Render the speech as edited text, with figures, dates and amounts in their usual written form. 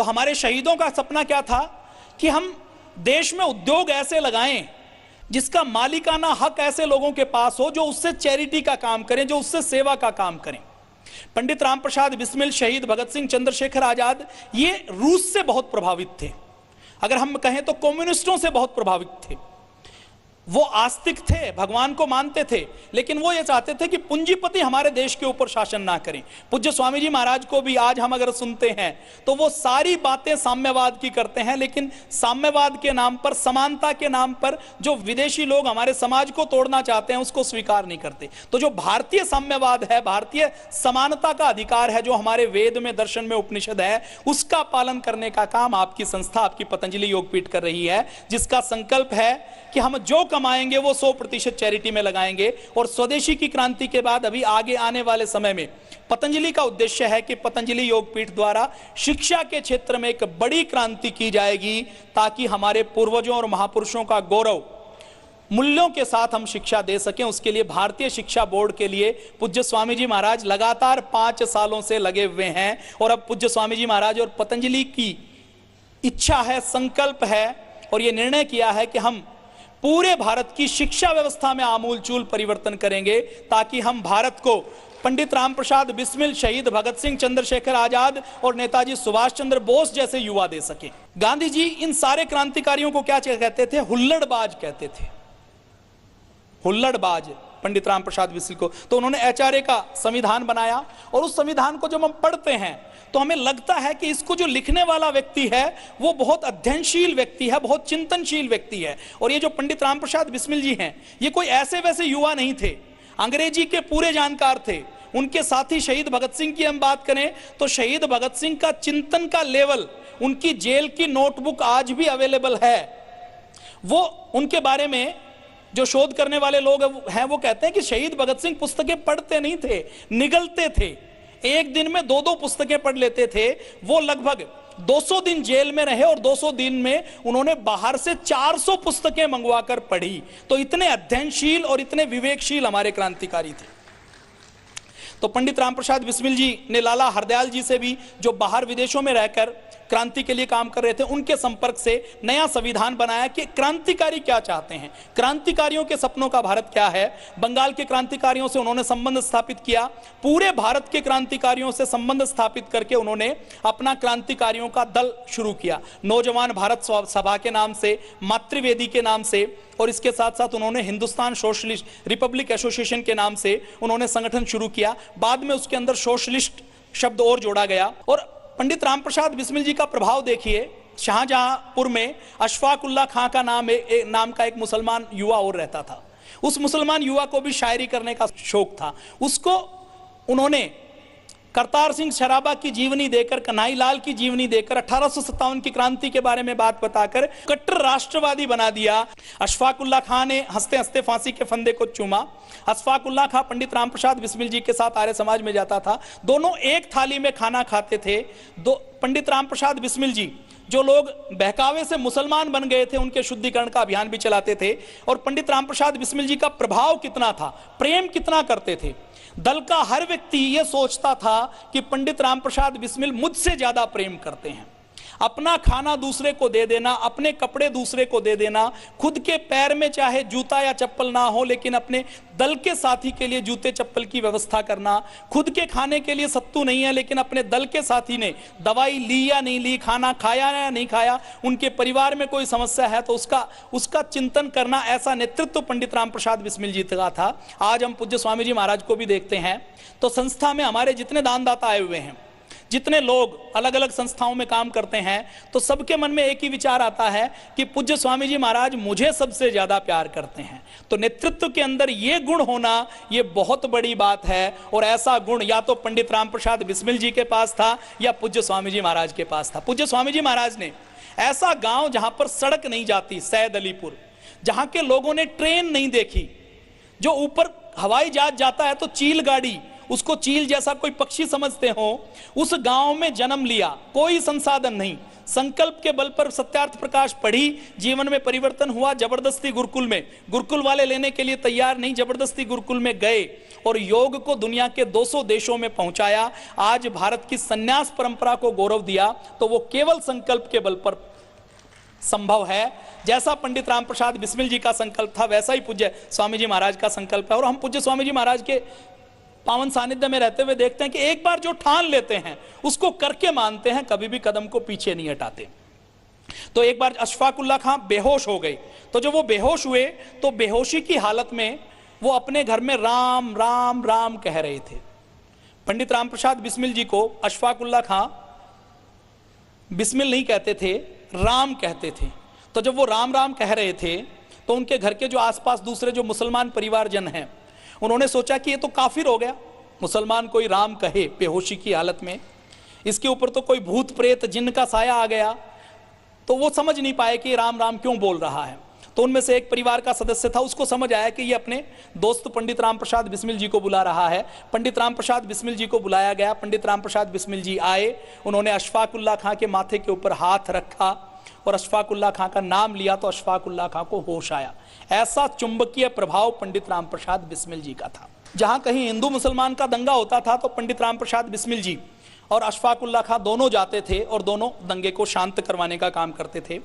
हमारे शहीदों का सपना क्या था कि हम देश में उद्योग ऐसे लगाएं जिसका मालिकाना हक ऐसे लोगों के पास हो जो उससे चैरिटी का काम करें, जो उससे सेवा का काम करें। पंडित राम प्रसाद बिस्मिल, शहीद भगत सिंह, चंद्रशेखर आजाद, ये रूस से बहुत प्रभावित थे, अगर हम कहें तो कम्युनिस्टों से बहुत प्रभावित थे। वो आस्तिक थे, भगवान को मानते थे, लेकिन वो ये चाहते थे कि पूंजीपति हमारे देश के ऊपर शासन ना करें। पूज्य स्वामी जी महाराज को भी आज हम अगर सुनते हैं तो वो सारी बातें साम्यवाद की करते हैं, लेकिन साम्यवाद के नाम पर, समानता के नाम पर जो विदेशी लोग हमारे समाज को तोड़ना चाहते हैं उसको स्वीकार नहीं करते। तो जो भारतीय साम्यवाद है, भारतीय समानता का अधिकार है, जो हमारे वेद में, दर्शन में, उपनिषद है, उसका पालन करने का काम आपकी संस्था, आपकी पतंजलि योगपीठ कर रही है, जिसका संकल्प है कि हम जो कमाएंगे वो 100% चैरिटी में लगाएंगे। और स्वदेशी की क्रांति के बाद अभी आगे आने वाले समय में पतंजलि का उद्देश्य है कि पतंजलि योगपीठ द्वारा शिक्षा के क्षेत्र में एक बड़ी क्रांति की जाएगी, ताकि हमारे पूर्वजों और महापुरुषों का गौरव, मूल्यों के साथ हम शिक्षा दे सकें। उसके लिए भारतीय शिक्षा बोर्ड के लिए पूज्य स्वामी जी महाराज लगातार 5 सालों से लगे हुए हैं। और अब पूज्य स्वामी जी महाराज और पतंजलि की इच्छा है, संकल्प है और यह निर्णय किया है कि हम पूरे भारत की शिक्षा व्यवस्था में आमूलचूल परिवर्तन करेंगे, ताकि हम भारत को पंडित राम प्रसाद बिस्मिल, शहीद भगत सिंह, चंद्रशेखर आजाद और नेताजी सुभाष चंद्र बोस जैसे युवा दे सके। गांधी जी इन सारे क्रांतिकारियों को क्या कहते थे? हुल्लड़बाज कहते थे, हुल्लड़बाज पंडित राम प्रसाद बिस्मिल को। तो उन्होंने HRA का संविधान बनाया, और उस संविधान को जब हम पढ़ते हैं तो हमें लगता है कि इसको जो लिखने वाला व्यक्ति है वो बहुत अध्ययनशील व्यक्ति है, बहुत चिंतनशील व्यक्ति है। और ये जो पंडित राम प्रसाद बिस्मिल जी हैं, ये कोई ऐसे वैसे युवा नहीं थे, अंग्रेजी के पूरे जानकार थे। उनके साथी शहीद भगत सिंह की हम बात करें तो शहीद भगत सिंह का चिंतन का लेवल, उनकी जेल की नोटबुक आज भी अवेलेबल है। वो उनके बारे में जो शोध करने वाले लोग हैं वो कहते हैं कि शहीद भगत सिंह पुस्तकें पढ़ते नहीं थे, निगलते थे। एक दिन में 2-2 पुस्तकें पढ़ लेते थे। वो लगभग 200 दिन जेल में रहे और 200 दिन में उन्होंने बाहर से 400 पुस्तकें मंगवाकर पढ़ी। तो इतने अध्ययनशील और इतने विवेकशील हमारे क्रांतिकारी थे। तो पंडित राम प्रसाद बिस्मिल जी ने लाला हरदयाल जी से भी, जो बाहर विदेशों में रहकर क्रांति के लिए काम कर रहे थे, उनके संपर्क से नया संविधान बनाया कि क्रांतिकारी क्या चाहते हैं, क्रांतिकारियों के सपनों का भारत क्या है। बंगाल के क्रांतिकारियों से उन्होंने संबंध स्थापित किया, पूरे भारत के क्रांतिकारियों से संबंध स्थापित करके उन्होंने अपना क्रांतिकारियों का दल शुरू किया। नौजवान भारत सभा के नाम से, मातृवेदी के नाम से, और इसके साथ साथ उन्होंने हिंदुस्तान सोशलिस्ट रिपब्लिक एसोसिएशन के नाम से उन्होंने संगठन शुरू किया। बाद में उसके अंदर सोशलिस्ट शब्द और जोड़ा गया। और पंडित राम प्रसाद बिस्मिल जी का प्रभाव देखिए, शाहजहांपुर में अशफाक उल्लाह खां का नाम का एक मुसलमान युवा और रहता था। उस मुसलमान युवा को भी शायरी करने का शौक था। उसको उन्होंने करतार सिंह सराबा की जीवनी देकर, कन्हई लाल की जीवनी देकर, 1857 की क्रांति के बारे में बात बताकर कट्टर राष्ट्रवादी बना दिया। अशफाक उल्लाह खां ने हंसते हंसते फांसी के फंदे को चूमा। अशफाक उल्लाह खां पंडित राम प्रसाद बिस्मिल जी के साथ आर्य समाज में जाता था, दोनों एक थाली में खाना खाते थे। पंडित राम प्रसाद बिस्मिल जी, जो लोग बहकावे से मुसलमान बन गए थे, उनके शुद्धिकरण का अभियान भी चलाते थे। और पंडित राम प्रसाद बिस्मिल जी का प्रभाव कितना था, प्रेम कितना करते थे। दल का हर व्यक्ति यह सोचता था कि पंडित राम प्रसाद बिस्मिल मुझसे ज्यादा प्रेम करते हैं। अपना खाना दूसरे को दे देना, अपने कपड़े दूसरे को दे देना, खुद के पैर में चाहे जूता या चप्पल ना हो लेकिन अपने दल के साथी के लिए जूते चप्पल की व्यवस्था करना, खुद के खाने के लिए सत्तू नहीं है लेकिन अपने दल के साथी ने दवाई ली या नहीं ली, खाना खाया या नहीं खाया, उनके परिवार में कोई समस्या है तो उसका चिंतन करना, ऐसा नेतृत्व पंडित राम प्रसाद बिस्मिल जी का था। आज हम पूज्य स्वामी जी महाराज को भी देखते हैं तो संस्था में हमारे जितने दानदाता आए हुए हैं, जितने लोग अलग अलग संस्थाओं में काम करते हैं, तो सबके मन में एक ही विचार आता है कि पूज्य स्वामी जी महाराज मुझे सबसे ज्यादा प्यार करते हैं। तो नेतृत्व के अंदर ये गुण होना ये बहुत बड़ी बात है। और ऐसा गुण या तो पंडित राम प्रसाद बिस्मिल जी के पास था या पूज्य स्वामी जी महाराज के पास था। पूज्य स्वामी जी महाराज ने ऐसा गांव जहां पर सड़क नहीं जाती, सैद अलीपुर, जहां के लोगों ने ट्रेन नहीं देखी, जो ऊपर हवाई जहाज जाता है तो चील गाड़ी, उसको चील जैसा कोई पक्षी समझते हो, उस गांव में जन्म लिया। कोई संसाधन नहीं, संकल्प के बल पर सत्यार्थ प्रकाश पढ़ी, जीवन में परिवर्तन हुआ, जबरदस्ती गुरुकुल में, गुरुकुल वाले लेने के लिए तैयार नहीं, जबरदस्ती गुरुकुल में गए और योग को दुनिया के 200 देशों में पहुंचाया, आज भारत की संन्यास परंपरा को गौरव दिया, तो वो केवल संकल्प के बल पर संभव है। जैसा पंडित राम प्रसाद बिस्मिल जी का संकल्प था, वैसा ही पूज्य स्वामी जी महाराज का संकल्प है। और हम पूज्य स्वामी जी महाराज के पावन सानिध्य में रहते हुए देखते हैं कि एक बार जो ठान लेते हैं उसको करके मानते हैं, कभी भी कदम को पीछे नहीं हटाते। तो एक बार अशफाकुल्ला खां बेहोश हो गए, तो जब वो बेहोश हुए तो बेहोशी की हालत में वो अपने घर में राम राम राम कह रहे थे। पंडित राम प्रसाद बिस्मिल जी को अशफाकुल्ला खां बिस्मिल नहीं कहते थे, राम कहते थे। तो जब वो राम राम कह रहे थे तो उनके घर के जो आसपास दूसरे जो मुसलमान परिवारजन हैं, उन्होंने सोचा कि ये तो काफिर हो गया, मुसलमान कोई राम कहे बेहोशी की हालत में, इसके ऊपर तो कोई भूत प्रेत जिन्न का साया आ गया। तो वो समझ नहीं पाए कि राम राम क्यों बोल रहा है। तो उनमें से एक परिवार का सदस्य था, उसको समझ आया कि ये अपने दोस्त पंडित राम प्रसाद बिस्मिल जी को बुला रहा है। पंडित राम प्रसाद बिस्मिल जी को बुलाया गया। पंडित राम प्रसाद बिस्मिल जी आए, उन्होंने अशफाकुल्ला खां के माथे के ऊपर हाथ रखा और अशफाकुल्ला खां का नाम लिया, तो अशफाकुल्ला खां को होश आया। ऐसा चुंबकीय प्रभाव पंडित राम प्रसाद बिस्मिल जी का था। जहां कहीं हिंदू मुसलमान का दंगा होता था तो पंडित राम प्रसाद बिस्मिल जी और अशफाकुल्ला खां दोनों जाते थे और दोनों दंगे को शांत करवाने का काम करते थे।